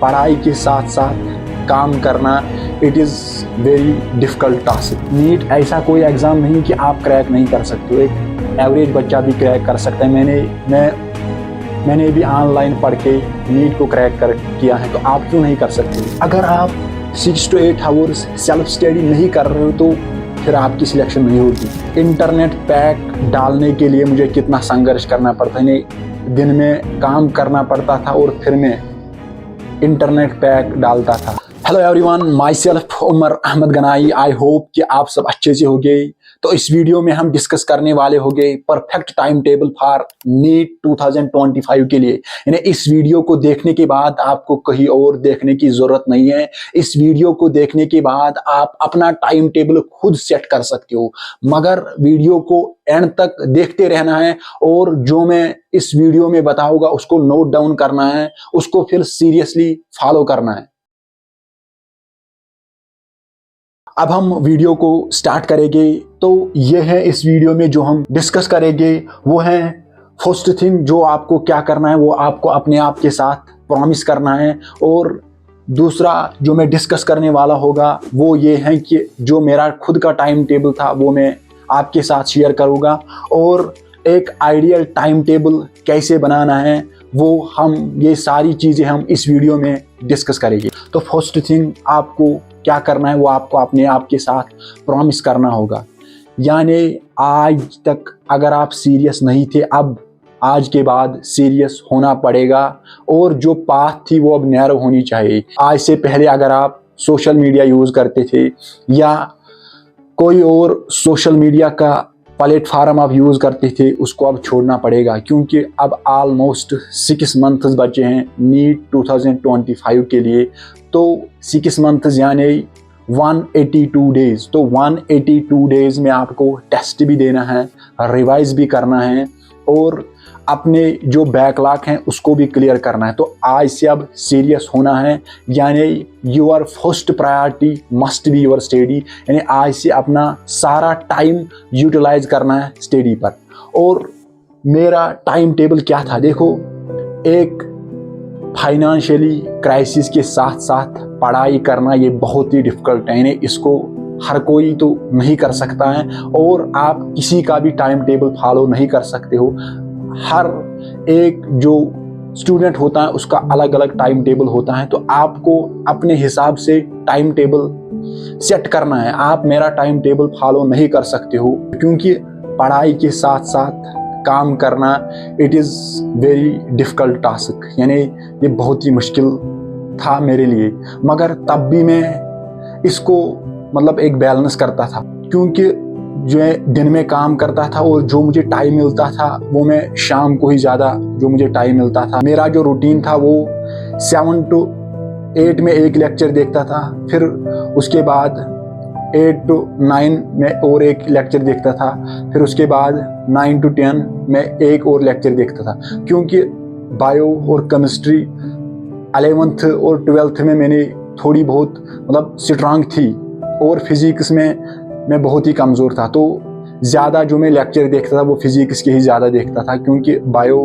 पढ़ाई के साथ साथ काम करना it is very difficult task. NEET ऐसा कोई एग्ज़ाम नहीं कि आप क्रैक नहीं कर सकते हो, एक एवरेज बच्चा भी क्रैक कर सकता है। मैंने भी ऑनलाइन पढ़ के नीट को क्रैक किया है, तो आप क्यों नहीं कर सकते? अगर आप 6 to 8 आवर्स सेल्फ स्टडी नहीं कर रहे हो तो फिर आपकी सिलेक्शन नहीं होगी। इंटरनेट पैक डालने के लिए मुझे कितना संघर्ष करना पड़ता है, दिन में काम करना पड़ता था और फिर मैं इंटरनेट पैक डालता था। Hello everyone, myself Umar Ahmad Ganai. I hope कि आप सब अच्छे से होंगे। तो इस वीडियो में हम डिस्कस करने वाले होंगे perfect time table for NEET 2025 के लिए। यानी इस वीडियो को देखने के बाद आपको कहीं और देखने की जरूरत नहीं है। इस वीडियो को देखने के बाद आप अपना टाइम टेबल खुद सेट कर सकते हो, मगर वीडियो को एंड तक देखते रहना है और जो मैं इस वीडियो में बताऊंगा उसको नोट डाउन करना है, उसको फिर सीरियसली फॉलो करना है। अब हम वीडियो को स्टार्ट करेंगे। तो ये है इस वीडियो में जो हम डिस्कस करेंगे वो है फर्स्ट थिंग, जो आपको क्या करना है वो आपको अपने आप के साथ प्रॉमिस करना है। और दूसरा जो मैं डिस्कस करने वाला होगा वो ये है कि जो मेरा खुद का टाइम टेबल था वो मैं आपके साथ शेयर करूँगा, और एक आइडियल टाइम टेबल कैसे बनाना है वो ये सारी चीज़ें हम इस वीडियो में डिस्कस करेंगे। तो फर्स्ट थिंग आपको क्या करना है वो आपको अपने आप के साथ प्रॉमिस करना होगा। यानी आज तक अगर आप सीरियस नहीं थे, अब आज के बाद सीरियस होना पड़ेगा, और जो पाथ थी वो अब नैरो होनी चाहिए। आज से पहले अगर आप सोशल मीडिया यूज़ करते थे या कोई और सोशल मीडिया का प्लेटफार्म आप यूज़ करते थे, उसको अब छोड़ना पड़ेगा, क्योंकि अब ऑलमोस्ट 6 मंथ्स बचे हैं नीट 2025 के लिए। तो 6 मंथ्स यानी 182 डेज। तो 182 डेज में आपको टेस्ट भी देना है, रिवाइज भी करना है, और अपने जो बैकलॉग हैं उसको भी क्लियर करना है। तो आज से अब सीरियस होना है, यानी your first priority must be your study. यानी आज से अपना सारा टाइम यूटिलाइज करना है स्टडी पर। और मेरा टाइम टेबल क्या था, देखो, एक फाइनेंशियली क्राइसिस के साथ साथ पढ़ाई करना ये बहुत ही डिफ़िकल्ट है। यानी इसको हर कोई तो नहीं कर सकता है, और आप किसी का भी टाइम टेबल फॉलो नहीं कर सकते हो। हर एक जो स्टूडेंट होता है उसका अलग अलग टाइम टेबल होता है, तो आपको अपने हिसाब से टाइम टेबल सेट करना है। आप मेरा टाइम टेबल फॉलो नहीं कर सकते हो, क्योंकि पढ़ाई के साथ साथ काम करना it is very difficult task. यानी ये बहुत ही मुश्किल था मेरे लिए, मगर तब भी मैं इसको मतलब एक बैलेंस करता था, क्योंकि जो दिन में काम करता था और जो मुझे टाइम मिलता था वो मैं शाम को ही ज़्यादा जो मुझे टाइम मिलता था। मेरा जो रूटीन था वो 7 to 8 में एक लेक्चर देखता था, फिर उसके बाद 8 to 9 में और एक लेक्चर देखता था, फिर उसके बाद 9 to 10 में एक और लेक्चर देखता था। क्योंकि बायो और केमिस्ट्री 11th और 12th में मैंने थोड़ी बहुत मतलब स्ट्रांग थी, और फिज़िक्स में मैं बहुत ही कमज़ोर था। तो ज़्यादा जो मैं लेक्चर देखता था वो फिज़िक्स के ही ज़्यादा देखता था, क्योंकि बायो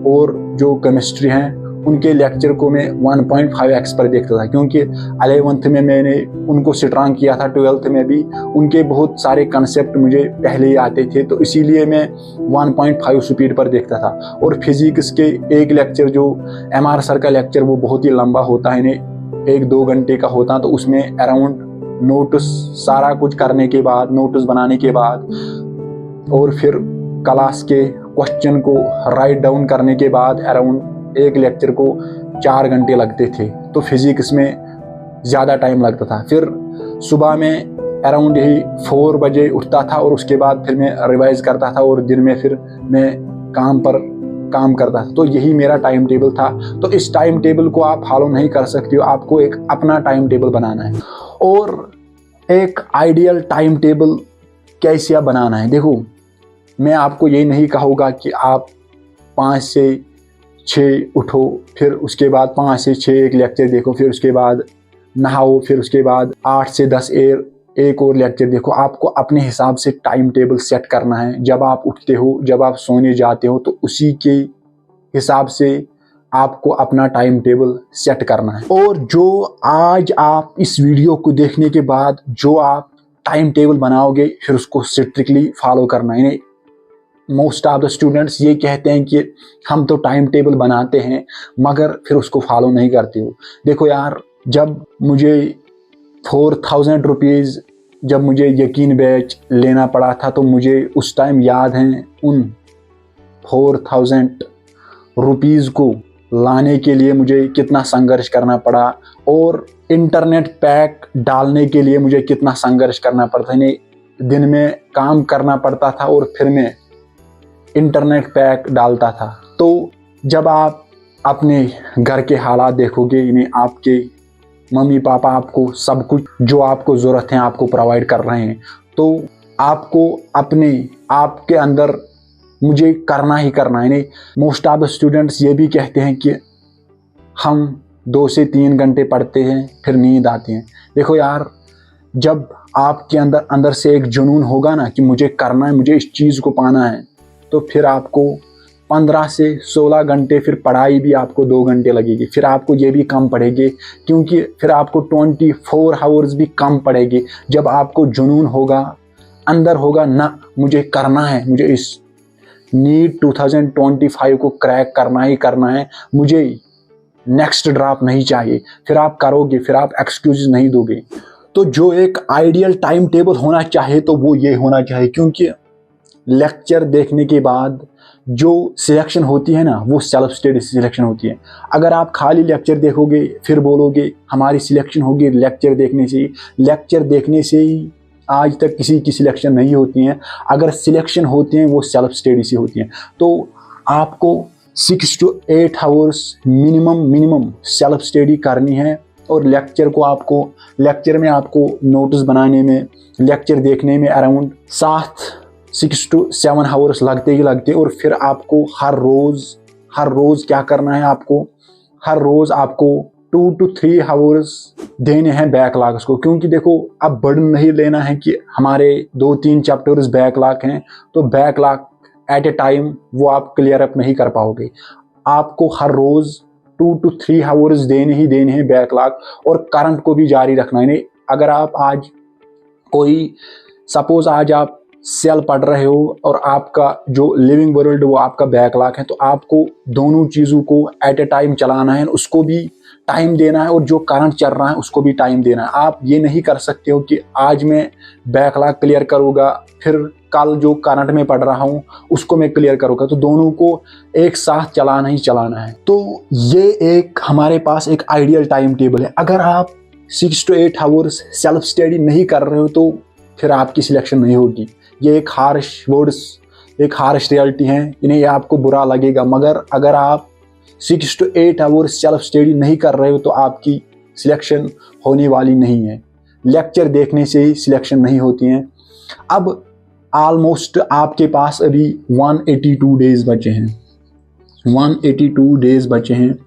और जो केमिस्ट्री हैं उनके लेक्चर को मैं 1.5x पर देखता था, क्योंकि 11th में मैंने उनको स्ट्रांग किया था, 12th में भी उनके बहुत सारे कंसेप्ट मुझे पहले ही आते थे, तो इसीलिए मैं 1.5 स्पीड पर देखता था। और फिज़िक्स के एक लेक्चर जो MR सर का लेक्चर वो बहुत ही लंबा होता है, यानी 1-2 घंटे का होता, तो उसमें अराउंड नोट्स सारा कुछ करने के बाद, नोट्स बनाने के बाद, और फिर क्लास के क्वेश्चन को राइट डाउन करने के बाद अराउंड एक लेक्चर को 4 घंटे लगते थे। तो फिज़िक्स में ज़्यादा टाइम लगता था। फिर सुबह में अराउंड यही 4 बजे उठता था, और उसके बाद फिर मैं रिवाइज करता था, और दिन में फिर मैं काम करता था। तो यही मेरा टाइम टेबल था। तो इस टाइम टेबल को आप फॉलो नहीं कर सकते हो, आपको एक अपना टाइम टेबल बनाना है। और एक आइडियल टाइम टेबल कैसे बनाना है, देखो, मैं आपको ये नहीं कहूँगा कि आप 5 से 6 उठो, फिर उसके बाद 5 से 6 एक लेक्चर देखो, फिर उसके बाद नहाओ, फिर उसके बाद 8 से 10 एक और लेक्चर देखो। आपको अपने हिसाब से टाइम टेबल सेट करना है। जब आप उठते हो, जब आप सोने जाते हो, तो उसी के हिसाब से आपको अपना टाइम टेबल सेट करना है। और जो आज आप इस वीडियो को देखने के बाद जो आप टाइम टेबल बनाओगे फिर उसको स्ट्रिक्टली फॉलो करना है। मोस्ट ऑफ द स्टूडेंट्स ये कहते हैं कि हम तो टाइम टेबल बनाते हैं मगर फिर उसको फॉलो नहीं करते हो। देखो यार, जब मुझे 4000 रुपीज़ जब मुझे यकीन बैच लेना पड़ा था तो मुझे उस टाइम याद है उन 4000 रुपीज़ को लाने के लिए मुझे कितना संघर्ष करना पड़ा और इंटरनेट पैक डालने के लिए मुझे कितना संघर्ष करना पड़ता है। दिन में काम करना पड़ता था और फिर मैं इंटरनेट पैक डालता था। तो जब आप अपने घर के हालात देखोगे, यानी आपके मम्मी पापा आपको सब कुछ जो आपको ज़रूरत है आपको प्रोवाइड कर रहे हैं, तो आपको अपने आप के अंदर मुझे करना ही करना है। नहीं, मोस्ट ऑफ द स्टूडेंट्स ये भी कहते हैं कि हम 2 से 3 घंटे पढ़ते हैं फिर नींद आती है। देखो यार, जब आपके अंदर से एक जुनून होगा ना कि मुझे करना है, मुझे इस चीज़ को पाना है, तो फिर आपको 15 से 16 घंटे फिर पढ़ाई भी आपको 2 घंटे लगेगी। फिर आपको ये भी कम पड़ेगी क्योंकि फिर आपको 24 आवर्स भी कम पड़ेगी। जब आपको जुनून होगा, अंदर होगा ना मुझे करना है, मुझे इस नीट 2025 को क्रैक करना ही करना है, मुझे नेक्स्ट ड्रॉप नहीं चाहिए, फिर आप करोगे, फिर आप एक्सक्यूज नहीं दोगे। तो जो एक आइडियल टाइम टेबल होना चाहिए तो वो ये होना चाहिए, क्योंकि लेक्चर देखने के बाद जो सिलेक्शन होती है ना वो सेल्फ स्टडी सिलेक्शन होती है। अगर आप खाली लेक्चर देखोगे फिर बोलोगे हमारी सिलेक्शन होगी लेक्चर देखने से ही आज तक किसी की सिलेक्शन नहीं होती है। अगर सिलेक्शन होती हैं वो सेल्फ स्टडी से होती हैं। तो आपको 6 to 8 hours minimum self study करनी है। और लेक्चर में आपको नोट्स बनाने में, लेक्चर देखने में अराउंड 6 to 7 आवर्स लगते ही लगते। और फिर आपको हर रोज़ क्या करना है, आपको हर रोज़ आपको 2 to 3 आवर्स देने हैं बैकलॉग्स को। क्योंकि देखो, अब बर्डन नहीं लेना है कि हमारे 2-3 चैप्टर्स बैकलॉग हैं तो बैकलॉग एट ए टाइम वो आप क्लियर अप नहीं कर पाओगे। आपको हर रोज़ 2 to 3 आवर्स देने हैं बैकलॉग। और करंट को भी जारी रखना है। अगर आप आज सपोज आज आप सेल पढ़ रहे हो और आपका जो लिविंग वर्ल्ड वो आपका बैकलॉग है, तो आपको दोनों चीज़ों को एट ए टाइम चलाना है, उसको भी टाइम देना है और जो करंट चल रहा है उसको भी टाइम देना है। आप ये नहीं कर सकते हो कि आज मैं बैकलॉग क्लियर करूँगा फिर कल जो करंट में पढ़ रहा हूँ उसको मैं क्लियर करूँगा। तो दोनों को एक साथ चलाना ही चलाना है। तो ये एक हमारे पास एक आइडियल टाइम टेबल है। अगर आप 6 to 8 आवर्स सेल्फ स्टडी नहीं कर रहे हो तो फिर आपकी सिलेक्शन नहीं होगी। ये एक हार्श रियलिटी है, इन्हें ये आपको बुरा लगेगा, मगर अगर आप 6 to 8 आवर्स सेल्फ स्टडी नहीं कर रहे हो तो आपकी सिलेक्शन होने वाली नहीं है। लेक्चर देखने से ही सिलेक्शन नहीं होती हैं। अब ऑलमोस्ट आपके पास अभी 182 डेज बचे हैं, 182 डेज बचे हैं।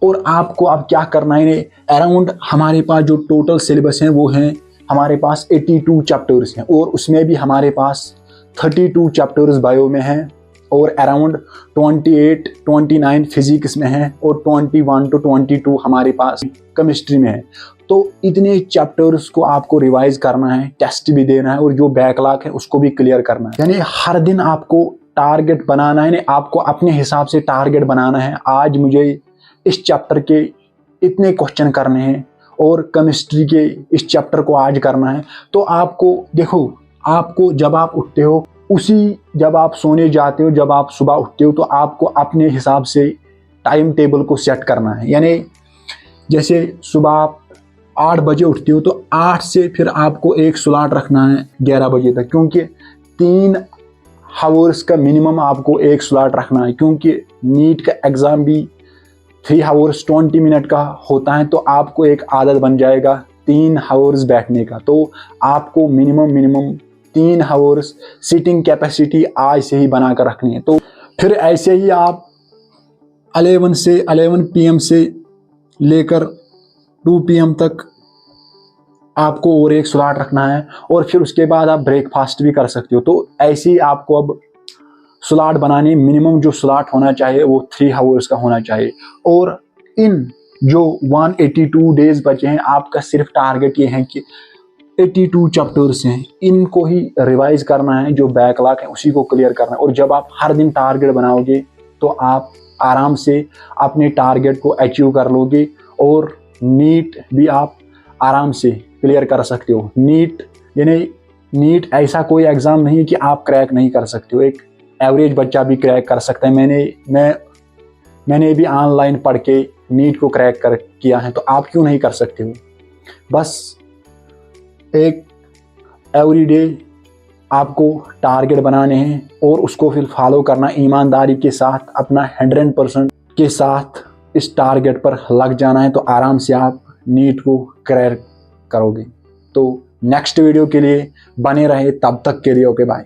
और आपको अब क्या करना है, अराउंड हमारे पास जो टोटल सिलेबस हैं वो हैं हमारे पास 82 चैप्टर्स हैं। और उसमें भी हमारे पास 32 चैप्टर्स बायो में हैं और अराउंड 28-29 फिजिक्स में हैं और 21 to 22 हमारे पास केमिस्ट्री में है। तो इतने चैप्टर्स को आपको रिवाइज करना है, टेस्ट भी देना है और जो बैकलॉग है उसको भी क्लियर करना है। यानी हर दिन आपको टारगेट बनाना है, आपको अपने हिसाब से टारगेट बनाना है। आज मुझे इस चैप्टर के इतने क्वेश्चन करने हैं और केमिस्ट्री के इस चैप्टर को आज करना है। तो आपको देखो, आपको जब आप उठते हो जब आप सोने जाते हो, जब आप सुबह उठते हो, तो आपको अपने हिसाब से टाइम टेबल को सेट करना है। यानी जैसे सुबह आप 8 बजे उठते हो तो 8 से फिर आपको एक स्लॉट रखना है 11 बजे तक, क्योंकि 3 आवर्स का मिनिमम आपको एक स्लॉट रखना है। क्योंकि नीट का एग्ज़ाम भी 3 आवर्स 20 मिनट का होता है, तो आपको एक आदत बन जाएगा 3 आवर्स बैठने का। तो आपको मिनिमम 3 आवर्स सीटिंग कैपेसिटी आज से ही बना कर रखनी है। तो फिर ऐसे ही आप 11 PM से लेकर 2 PM तक आपको और एक स्लॉट रखना है और फिर उसके बाद आप ब्रेकफास्ट भी कर सकते हो। तो ऐसे ही आपको अब स्लॉट बनाने, मिनिमम जो स्लॉट होना चाहिए वो 3 आवर्स का होना चाहिए। और इन जो 182 डेज बचे हैं, आपका सिर्फ टारगेट ये है कि 82 चैप्टर्स हैं, इनको ही रिवाइज करना है, जो बैकलॉग है उसी को क्लियर करना है। और जब आप हर दिन टारगेट बनाओगे तो आप आराम से अपने टारगेट को अचीव कर लोगे। और नीट भी आप आराम से क्लियर कर सकते हो। नीट यानी नीट ऐसा कोई एग्ज़ाम नहीं कि आप क्रैक नहीं कर सकते हो, एक एवरेज बच्चा भी क्रैक कर सकता है। मैंने भी ऑनलाइन पढ़ के नीट को क्रैक किया है, तो आप क्यों नहीं कर सकते हो। बस एक एवरीडे आपको टारगेट बनाने हैं और उसको फिर फॉलो करना ईमानदारी के साथ, अपना 100% के साथ इस टारगेट पर लग जाना है, तो आराम से आप नीट को क्रैक करोगे। तो नेक्स्ट वीडियो के लिए बने रहे, तब तक के लिए ओके बाय।